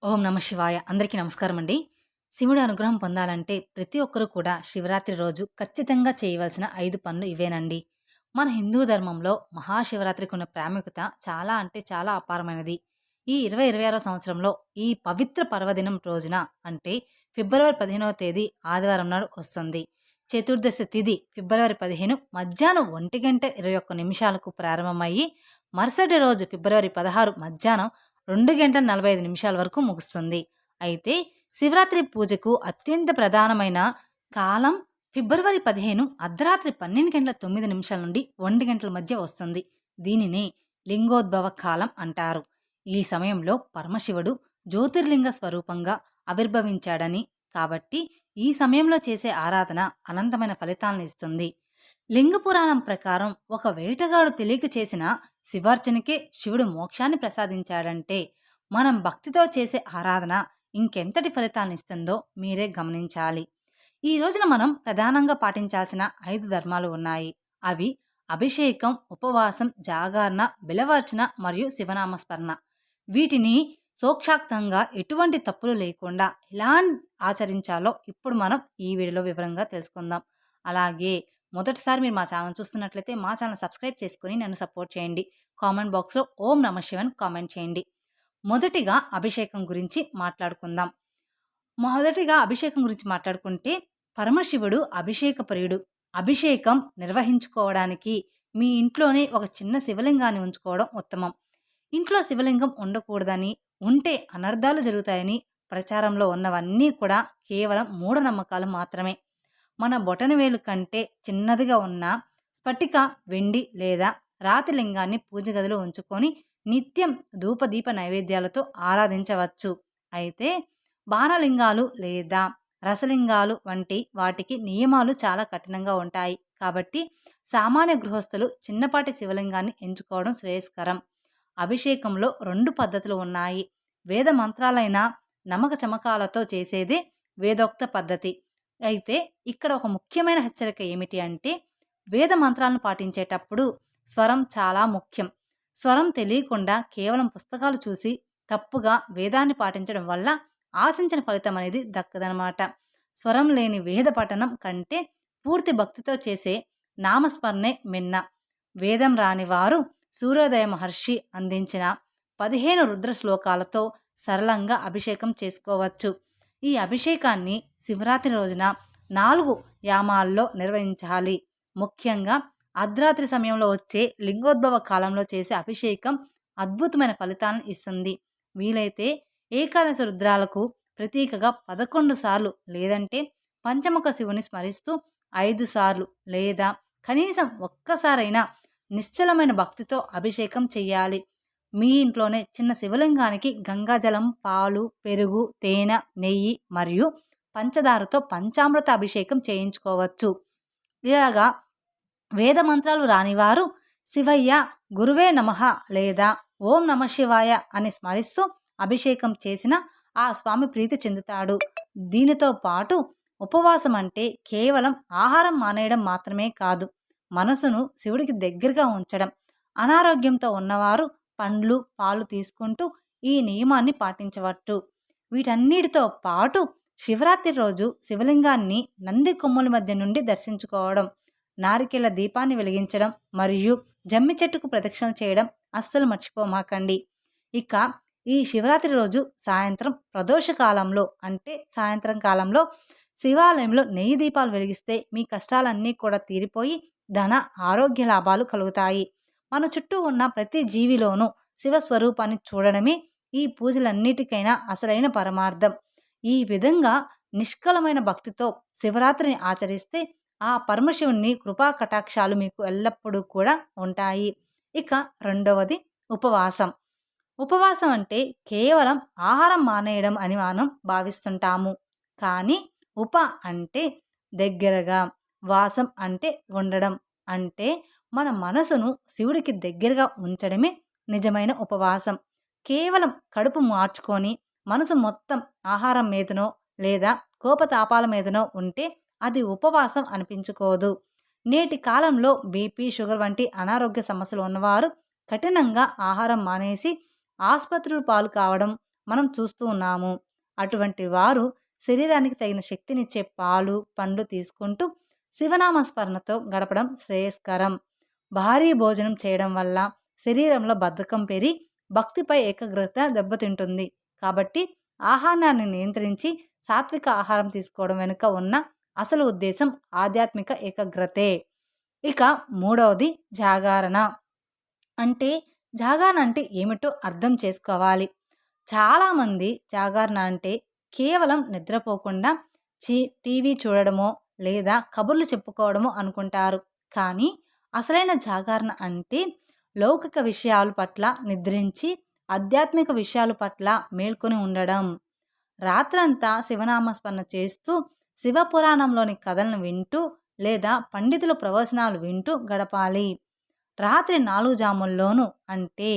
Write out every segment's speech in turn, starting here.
ఓం నమ శివాయ. అందరికీ నమస్కారం అండి. శివుడి అనుగ్రహం పొందాలంటే ప్రతి ఒక్కరూ కూడా శివరాత్రి రోజు ఖచ్చితంగా చేయవలసిన 5 పనులు ఇవేనండి. మన హిందూ ధర్మంలో మహాశివరాత్రికి ఉన్న ప్రాముఖ్యత చాలా అంటే చాలా అపారమైనది. ఈ 2026 సంవత్సరంలో ఈ పవిత్ర పర్వదినం రోజున అంటే ఫిబ్రవరి 15వ తేదీ ఆదివారం నాడు వస్తుంది. చతుర్దశి తిథి ఫిబ్రవరి 15 మధ్యాహ్నం 1:21 ప్రారంభమయ్యి మరుసటి రోజు ఫిబ్రవరి 16 మధ్యాహ్నం 2:45 వరకు ముగుస్తుంది. అయితే శివరాత్రి పూజకు అత్యంత ప్రధానమైన కాలం ఫిబ్రవరి 15 అర్ధరాత్రి 12:09 నుండి 1 మధ్య వస్తుంది. దీనినే లింగోద్భవ కాలం అంటారు. ఈ సమయంలో పరమశివుడు జ్యోతిర్లింగ స్వరూపంగా ఆవిర్భవించాడని, కాబట్టి ఈ సమయంలో చేసే ఆరాధన అనంతమైన ఫలితాలను ఇస్తుంది. లింగ పురాణం ప్రకారం ఒక వేటగాడు తెలియక చేసిన శివార్చనకే శివుడు మోక్షాన్ని ప్రసాదించాడంటే మనం భక్తితో చేసే ఆరాధన ఇంకెంతటి ఫలితాలను ఇస్తుందో మీరే గమనించాలి. ఈ రోజున మనం ప్రధానంగా పాటించాల్సిన 5 ధర్మాలు ఉన్నాయి. అవి అభిషేకం, ఉపవాసం, జాగరణ, బిలవర్చన మరియు శివనామస్మరణ. వీటిని సోక్షాక్తంగా ఎటువంటి తప్పులు లేకుండా ఎలా ఆచరించాలో ఇప్పుడు మనం ఈ వీడియోలో వివరంగా తెలుసుకుందాం. అలాగే మొదటిసారి మీరు మా ఛానల్ చూస్తున్నట్లయితే మా ఛానల్ సబ్స్క్రైబ్ చేసుకుని నన్ను సపోర్ట్ చేయండి. కామెంట్ బాక్స్లో ఓం నమ శివాయ కామెంట్ చేయండి. మొదటిగా అభిషేకం గురించి మాట్లాడుకుందాం. మాట్లాడుకుంటే పరమశివుడు అభిషేక ప్రియుడు. అభిషేకం నిర్వహించుకోవడానికి మీ ఇంట్లోనే ఒక చిన్న శివలింగాన్ని ఉంచుకోవడం ఉత్తమం. ఇంట్లో శివలింగం ఉండకూడదని, ఉంటే అనర్థాలు జరుగుతాయని ప్రచారంలో ఉన్నవన్నీ కూడా కేవలం మూఢనమ్మకాలు మాత్రమే. మన బొటనవేలు కంటే చిన్నదిగా ఉన్న స్ఫటిక, వెండి లేదా రాతి లింగాన్ని పూజ గదిలో ఉంచుకొని నిత్యం ధూపదీప నైవేద్యాలతో ఆరాధించవచ్చు. అయితే బాణలింగాలు లేదా రసలింగాలు వంటి వాటికి నియమాలు చాలా కఠినంగా ఉంటాయి. కాబట్టి సామాన్య గృహస్థులు చిన్నపాటి శివలింగాన్ని ఎంచుకోవడం శ్రేయస్కరం. అభిషేకంలో 2 పద్ధతులు ఉన్నాయి. వేద మంత్రాలైన నమక చమకాలతో చేసేదే వేదోక్త పద్ధతి. అయితే ఇక్కడ ఒక ముఖ్యమైన హెచ్చరిక ఏమిటి అంటే, వేద మంత్రాలను పాటించేటప్పుడు స్వరం చాలా ముఖ్యం. స్వరం తెలియకుండా కేవలం పుస్తకాలు చూసి తప్పుగా వేదాన్ని పాటించడం వల్ల ఆశించిన ఫలితం అనేది దక్కదనమాట. స్వరం లేని వేద పఠనం కంటే పూర్తి భక్తితో చేసే నామస్మరణే మిన్న. వేదం రాని వారు సూర్యోదయ మహర్షి అందించిన 15 రుద్ర శ్లోకాలతో సరళంగా అభిషేకం చేసుకోవచ్చు. ఈ అభిషేకాన్ని శివరాత్రి రోజున 4 యామాల్లో నిర్వహించాలి. ముఖ్యంగా అర్ధరాత్రి సమయంలో వచ్చే లింగోద్భవ కాలంలో చేసే అభిషేకం అద్భుతమైన ఫలితాలను ఇస్తుంది. వీలైతే ఏకాదశి రుద్రాలకు ప్రతీకగా 11 సార్లు లేదంటే పంచముఖ శివుని స్మరిస్తూ 5 సార్లు లేదా కనీసం ఒక్కసారైనా నిశ్చలమైన భక్తితో అభిషేకం చెయ్యాలి. మీ ఇంట్లోనే చిన్న శివలింగానికి గంగాజలం, పాలు, పెరుగు, తేనె, నెయ్యి మరియు పంచదారతో పంచామృత అభిషేకం చేయించుకోవచ్చు. ఇలాగా వేద మంత్రాలు రానివారు శివయ్య, గురువే నమః లేదా ఓం నమ శివాయ అని స్మరిస్తూ అభిషేకం చేసిన ఆ స్వామి ప్రీతి చెందుతాడు. దీనితో పాటు ఉపవాసం అంటే కేవలం ఆహారం మానేయడం మాత్రమే కాదు, మనసును శివుడికి దగ్గరగా ఉంచడం. అనారోగ్యంతో ఉన్నవారు పండ్లు, పాలు తీసుకుంటూ ఈ నియమాన్ని పాటించవచ్చు. వీటన్నిటితో పాటు శివరాత్రి రోజు శివలింగాన్ని నంది కొమ్ముల మధ్య నుండి దర్శించుకోవడం, నారికేల దీపాన్ని వెలిగించడం మరియు జమ్మి చెట్టుకు ప్రదక్షిణ చేయడం అస్సలు మర్చిపోమాకండి. ఇక ఈ శివరాత్రి రోజు సాయంత్రం ప్రదోష కాలంలో అంటే సాయంత్రం కాలంలో శివాలయంలో నెయ్యి దీపాలు వెలిగిస్తే మీ కష్టాలన్నీ కూడా తీరిపోయి ధన ఆరోగ్య లాభాలు కలుగుతాయి. మన చుట్టూ ఉన్న ప్రతి జీవిలోనూ శివస్వరూపాన్ని చూడడమే ఈ పూజలన్నిటికైనా అసలైన పరమార్థం. ఈ విధంగా నిష్కలమైన భక్తితో శివరాత్రిని ఆచరిస్తే ఆ పరమశివుని కృపా కటాక్షాలు మీకు ఎల్లప్పుడూ కూడా ఉంటాయి. ఇక రెండవది ఉపవాసం. ఉపవాసం అంటే కేవలం ఆహారం మానేయడం అని మనం భావిస్తుంటాము. కానీ ఉప అంటే దగ్గరగా, వాసం అంటే ఉండడం. అంటే మన మనసును శివుడికి దగ్గరగా ఉంచడమే నిజమైన ఉపవాసం. కేవలం కడుపు మార్చుకొని మనసు మొత్తం ఆహారం మీదనో లేదా కోపతాపాల మీదనో ఉంటే అది ఉపవాసం అనిపించుకోదు. నేటి కాలంలో బీపీ, షుగర్ వంటి అనారోగ్య సమస్యలు ఉన్నవారు కఠినంగా ఆహారం మానేసి ఆసుపత్రుల పాలు కావడం మనం చూస్తూ ఉన్నాము. అటువంటి వారు శరీరానికి తగిన శక్తినిచ్చే పాలు, పండ్లు తీసుకుంటూ శివనామ స్మరణతో గడపడం శ్రేయస్కరం. భారీ భోజనం చేయడం వల్ల శరీరంలో బద్ధకం పెరిగి భక్తిపై ఏకాగ్రత దెబ్బతింటుంది. కాబట్టి ఆహారాన్ని నియంత్రించి సాత్విక ఆహారం తీసుకోవడం వెనుక ఉన్న అసలు ఉద్దేశం ఆధ్యాత్మిక ఏకాగ్రతే. ఇక మూడవది జాగరణ. అంటే జాగరణ అంటే ఏమిటో అర్థం చేసుకోవాలి. చాలామంది జాగరణ అంటే కేవలం నిద్రపోకుండా టీవీ చూడడమో లేదా కబుర్లు చెప్పుకోవడమో అనుకుంటారు. కానీ అసలైన జాగరణ అంటే లౌకిక విషయాల పట్ల నిద్రించి ఆధ్యాత్మిక విషయాల పట్ల మేల్కొని ఉండడం. రాత్రంతా శివనామస్మరణ చేస్తూ శివపురాణంలోని కథలను వింటూ లేదా పండితుల ప్రవచనాలు వింటూ గడపాలి. రాత్రి 4 జాముల్లోనూ అంటే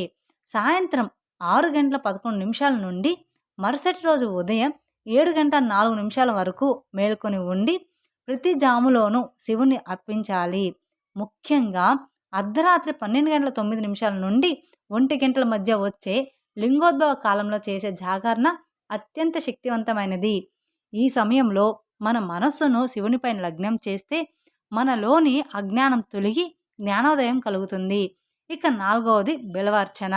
సాయంత్రం 6:11 నుండి మరుసటి రోజు ఉదయం 7:04 వరకు మేల్కొని ఉండి ప్రతి జాములోనూ శివుని అర్పించాలి. ముఖ్యంగా అర్ధరాత్రి 12:09 నుండి 1 మధ్య వచ్చే లింగోద్భవ కాలంలో చేసే జాగరణ అత్యంత శక్తివంతమైనది. ఈ సమయంలో మన మనస్సును శివునిపైన లగ్నం చేస్తే మనలోని అజ్ఞానం తొలగి జ్ఞానోదయం కలుగుతుంది. ఇక 4వది బిల్వార్చన.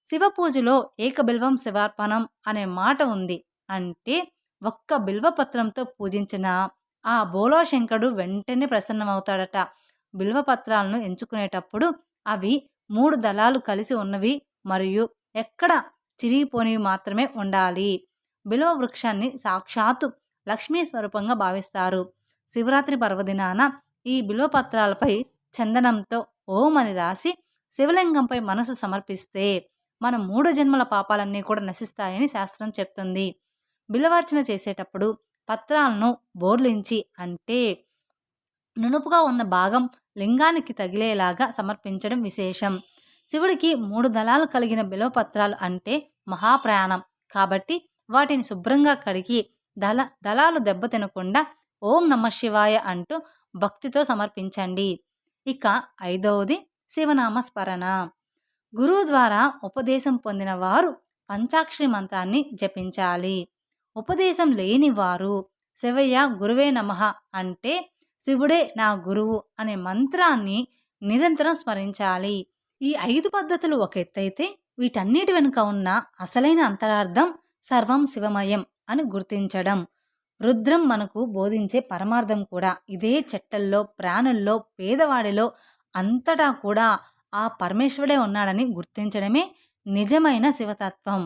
శివ పూజలో ఏకబిల్వం శివార్పణం అనే మాట ఉంది. అంటే ఒక్క బిల్వపత్రంతో పూజించిన ఆ బోలోశంకరుడు వెంటనే ప్రసన్నమవుతాడట. బిల్వపత్రాలను ఎంచుకునేటప్పుడు అవి 3 దళాలు కలిసి ఉన్నవి మరియు ఎక్కడ చిరిగిపోనివి మాత్రమే ఉండాలి. బిల్వ వృక్షాన్ని సాక్షాత్తు లక్ష్మీ స్వరూపంగా భావిస్తారు. శివరాత్రి పర్వదినాన ఈ బిల్వపత్రాలపై చందనంతో ఓం అని రాసి శివలింగంపై మనసు సమర్పిస్తే మన 3 జన్మల పాపాలన్నీ కూడా నశిస్తాయని శాస్త్రం చెప్తుంది. బిల్వార్చన చేసేటప్పుడు పత్రాలను బోర్లించి అంటే నునుపుగా ఉన్న భాగం లింగానికి తగిలేలాగా సమర్పించడం విశేషం. శివుడికి 3 దళాలు కలిగిన బిల్వపత్రాలు అంటే మహాప్రాణం కాబట్టి వాటిని శుభ్రంగా కడిగి దళాలు దెబ్బతినకుండా ఓం నమః శివాయ అంటూ భక్తితో సమర్పించండి. ఇక 5వది శివనామ స్మరణ. గురువు ద్వారా ఉపదేశం పొందిన వారు పంచాక్షరి మంత్రాన్ని జపించాలి. ఉపదేశం లేని వారు శివయ్య గురువే నమః అంటే శివుడే నా గురువు అనే మంత్రాన్ని నిరంతరం స్మరించాలి. ఈ 5 పద్ధతులు ఒక ఎత్తైతే వీటన్నిటి వెనుక ఉన్న అసలైన అంతరార్థం సర్వం శివమయం అని గుర్తించడం. రుద్రం మనకు బోధించే పరమార్థం కూడా ఇదే. చెట్టల్లో, ప్రాణుల్లో, పేదవాడిలో అంతటా కూడా ఆ పరమేశ్వరుడే ఉన్నాడని గుర్తించడమే నిజమైన శివతత్వం.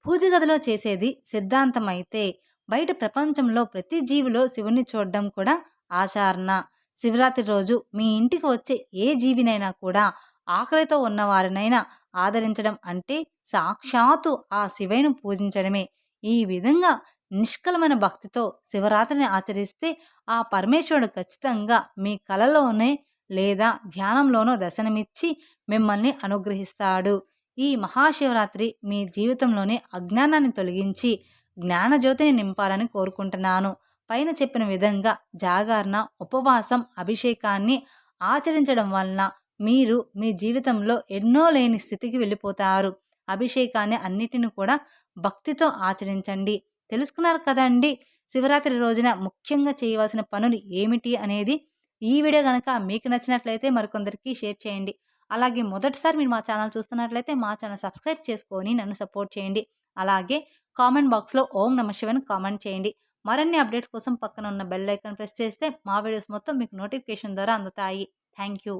పూజ గదిలో చేసేది సిద్ధాంతమైతే బయట ప్రపంచంలో ప్రతి జీవిలో శివుని చూడడం కూడా ఆచరణ. శివరాత్రి రోజు మీ ఇంటికి వచ్చే ఏ జీవినైనా కూడా ఆకలితో ఉన్నవారినైనా ఆదరించడం అంటే సాక్షాత్తు ఆ శివయ్యను పూజించడమే. ఈ విధంగా నిష్కలమైన భక్తితో శివరాత్రిని ఆచరిస్తే ఆ పరమేశ్వరుడు ఖచ్చితంగా మీ కలలోనే లేదా ధ్యానంలోనో దర్శనమిచ్చి మిమ్మల్ని అనుగ్రహిస్తాడు. ఈ మహాశివరాత్రి మీ జీవితంలోని అజ్ఞానాన్ని తొలగించి జ్ఞానజ్యోతిని నింపాలని కోరుకుంటున్నాను. పైన చెప్పిన విధంగా జాగరణ, ఉపవాసం, అభిషేకాన్ని ఆచరించడం వలన మీరు మీ జీవితంలో ఎన్నో లేని స్థితికి వెళ్ళిపోతారు. అభిషేకాన్ని అన్నిటిని కూడా భక్తితో ఆచరించండి. తెలుసుకున్నారు కదండి శివరాత్రి రోజున ముఖ్యంగా చేయవలసిన పనులు ఏమిటి అనేది. ఈ వీడియో కనుక మీకు నచ్చినట్లయితే మరికొందరికి షేర్ చేయండి. అలాగే మొదటిసారి మీరు మా ఛానల్ చూస్తున్నట్లయితే మా ఛానల్ సబ్స్క్రైబ్ చేసుకొని నన్ను సపోర్ట్ చేయండి. అలాగే కామెంట్ బాక్స్లో ఓం నమః శివాయ కామెంట్ చేయండి. మరిన్ని అప్డేట్స్ కోసం పక్కన ఉన్న బెల్ ఐకాన్ ప్రెస్ చేస్తే మా వీడియోస్ మొత్తం మీకు నోటిఫికేషన్ ద్వారా అందుతాయి. Thank you.